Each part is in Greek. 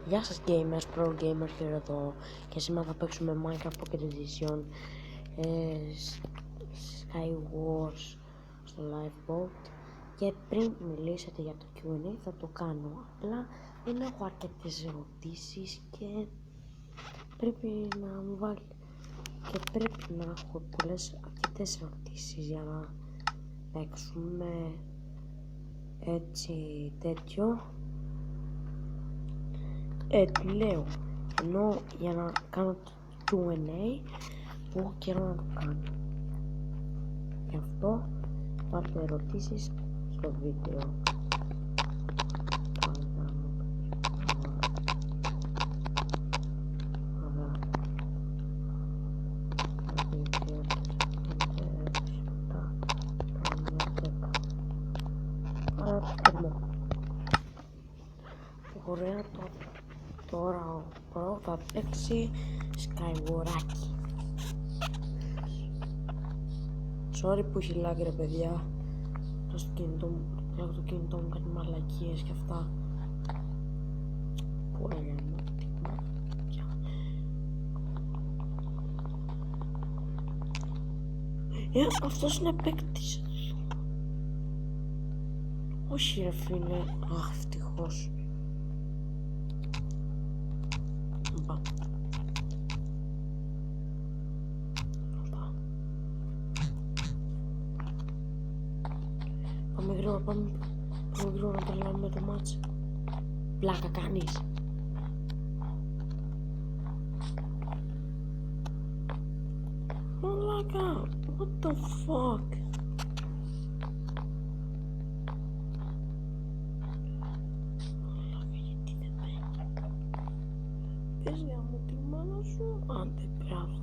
Γεια σας gamers, pro gamers here εδώ και σήμερα θα παίξουμε Minecraft Pocket Edition Skywars στο Liveboat. Και πριν μιλήσετε για το Q&A θα το κάνω, απλά δεν έχω αρκετές ερωτήσεις και πρέπει να μου βάλει και πρέπει να έχω αρκετές ερωτήσεις για να παίξουμε έτσι τέτοιο. Λέω, ενώ για να κάνω Q&A που έχω καιρό να το κάνω. Γι' αυτό πάρτε ερωτήσεις στο βίντεο. Ωραία, τώρα ο Pro θα παίξει Skywars. Sorry που έχει lag ρε παιδιά. Το κινητό μου κάνει μαλακίες και αυτά. Που έλεγα αυτός είναι παίκτης. Όχι ρε φίλε. Αχ, ευτυχώς. Πάμε γρήγορα να τρελάνουμε το μάτς. Πλάκα κάνεις. Μαλάκα, what the fuck. Μαλάκα, γιατί δεν παίρνει. Πες για μου τη μάνα σου. Άντε, μπράβο.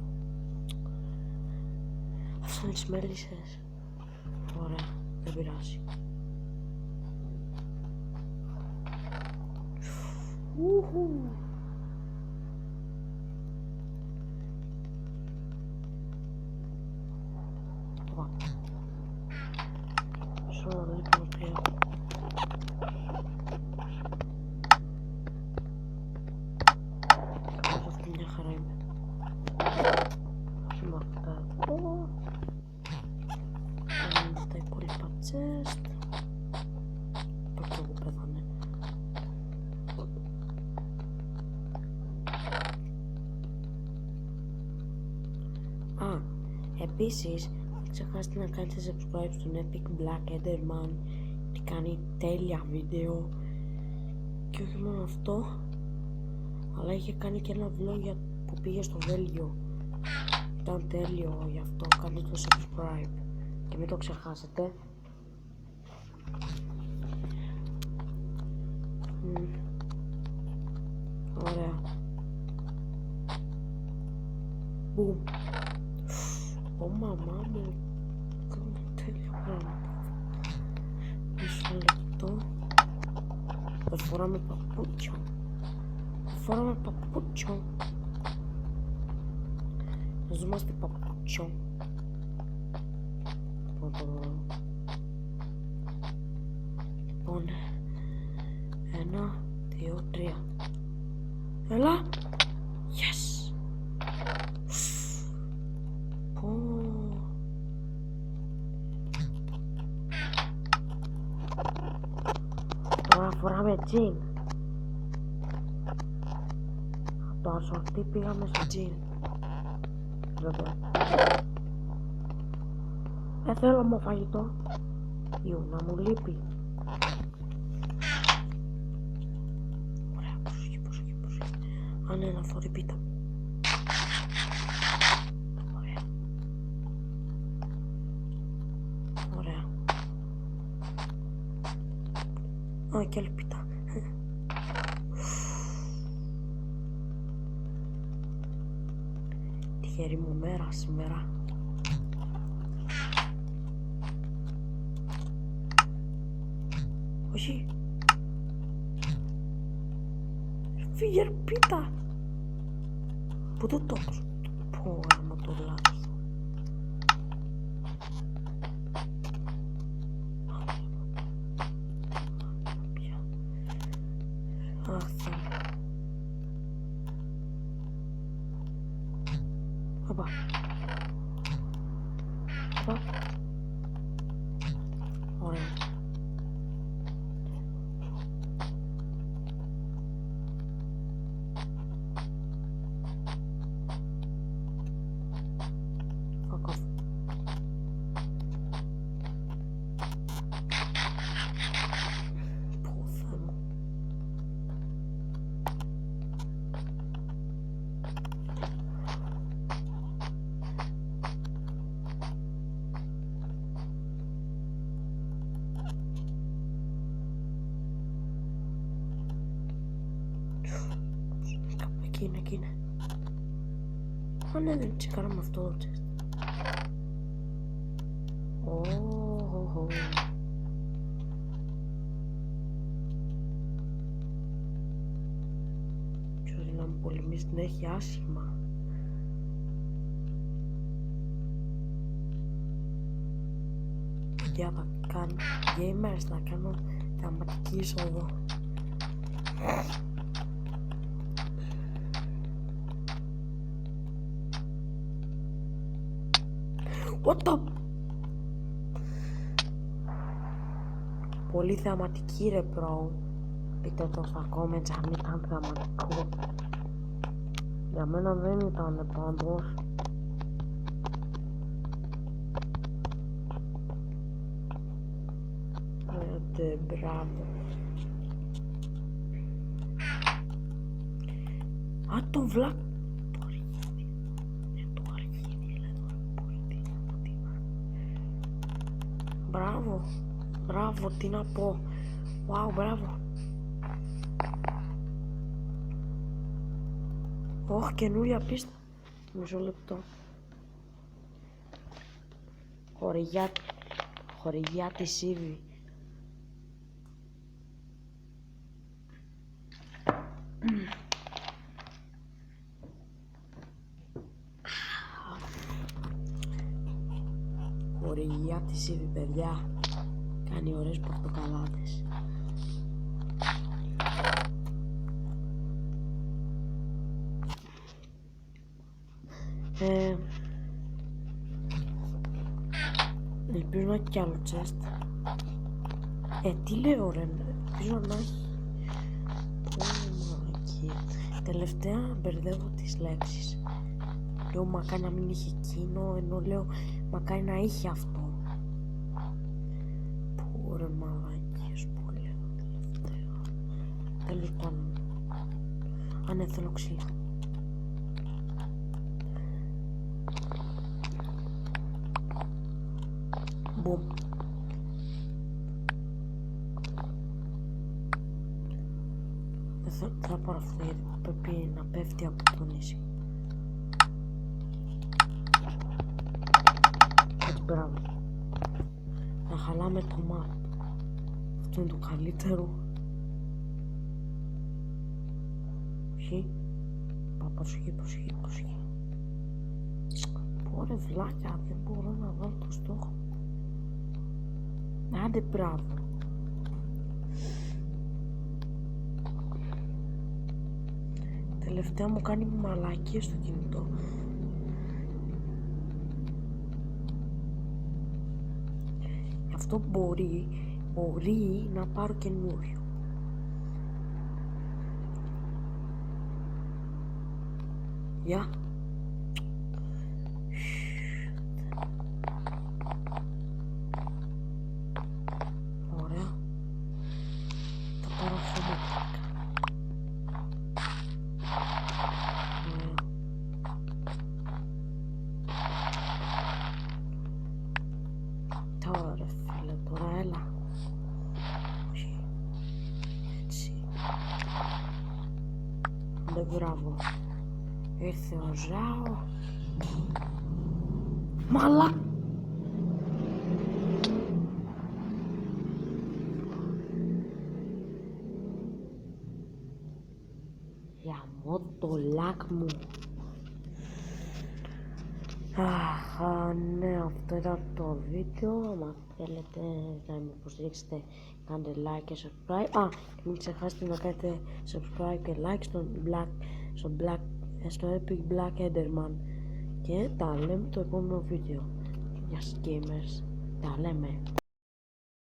Αυτό είναι τις μέλισσες. Ωραία, δεν πειράζει. Αυτή μια χαρά είναι. Έχουμε αυτά εδώ. Τα υπόλοιπα chest. Αυτό που πέθανε. Επίσης, μην ξεχάσετε να κάνετε subscribe στον Epic Black Enderman και κάνει τέλεια βίντεο. Και όχι μόνο αυτό, αλλά είχε κάνει και ένα vlog που πήγε στο Βέλγιο. Ήταν τέλειο, γι' αυτό κάντε το subscribe και μην το ξεχάσετε. Ωραία. Boom. Ω μαμά μου, κάνουμε τέλειο πράγμα. Μισό λεπτό. Δεν φοράμε παπούτσιο. Ας δούμαστε παπούτσιο. Λοιπόν, 1, 2, 3. Έλα. Yes. Τώρα φοράμε τζιν. Από το ασορτί πήγαμε στο τζιν. Βέβαια. Δεν θέλω μου φαγητό. Ιού, να μου λείπει. Ωραία, προσοχή. Αν είναι να φορεί πίτα μου. Και άλλη πίτα. Τυχερή μου μέρα σήμερα. Όχι. Φύγε πίτα. Πού το τόξω. Πω άμα το λάθος. Αχ, Οπα. Οπα. Ωραία. Fuck off. Πω Θεέ μου. Εκεί είναι. Α, ναι, δεν τσεκάραμε αυτό το τσέστ. Ποιος να μου πολεμήσει την έχει άσχημα. Για θα κάνω gamers, θα κάνω θεαματική είσοδο. What the... Πολύ θεαματική ρε bro. Πείτε το στα comments αν ήταν θεαματικό. Για μένα δεν ήταν πάντως. Μπράβο. Α, το βλάκ. Μπράβο, μπράβο, τι να πω. Wow, μπράβο. Ωχ, καινούρια πίστα. Μισό λεπτό. Χορηγιά τη Σίβη. Χορηγιά τη Σίβη, παιδιά. Κάνει ωραίες πορτοκαλάδες. Ελπίζω να έχει κι άλλο τσέστ. Τι λέω ρε, ελπίζω να έχει. Τελευταία μπερδεύω τις λέξεις. Λέω μακάρι να μην είχε εκείνο, ενώ λέω μακάρι να είχε αυτό. Πω ρε μαλακίες που λέω τελευταία. Τέλος πάντων. Αν ναι, θέλω ξύλα. Μπουμ. Δεν θα πάρω αυτό γιατί πρέπει να πέφτει από το νησί. Έτσι μπράβο. Να χαλάμε το μάτι. Αυτό είναι το καλύτερο. Προσοχή. Προσοχή. Πω ρε βλάκια, δεν μπορώ να βάλω το στόχο. Άντε μπράβο. Τελευταία μου κάνει μαλακίες στο κινητό. Γι' αυτό μπορεί να πάρω καινούριο. Γεια. Ωραία. Θα πάρω χωματικά. Τώρα φίλε, τώρα έλα. Έτσι. Δεν μπράβο. Ήρθε ο Ζάο. Μαλά. Γαμώ το λάκ μου. Ναι, αυτό ήταν το βίντεο. Αν θέλετε να με υποστηρίξετε, κάντε like και subscribe. Μην ξεχάσετε να κάνετε subscribe και like στο Epic Black Enderman. και τα λέμε το επόμενο βίντεο. Γεια σας gamers, τα λέμε.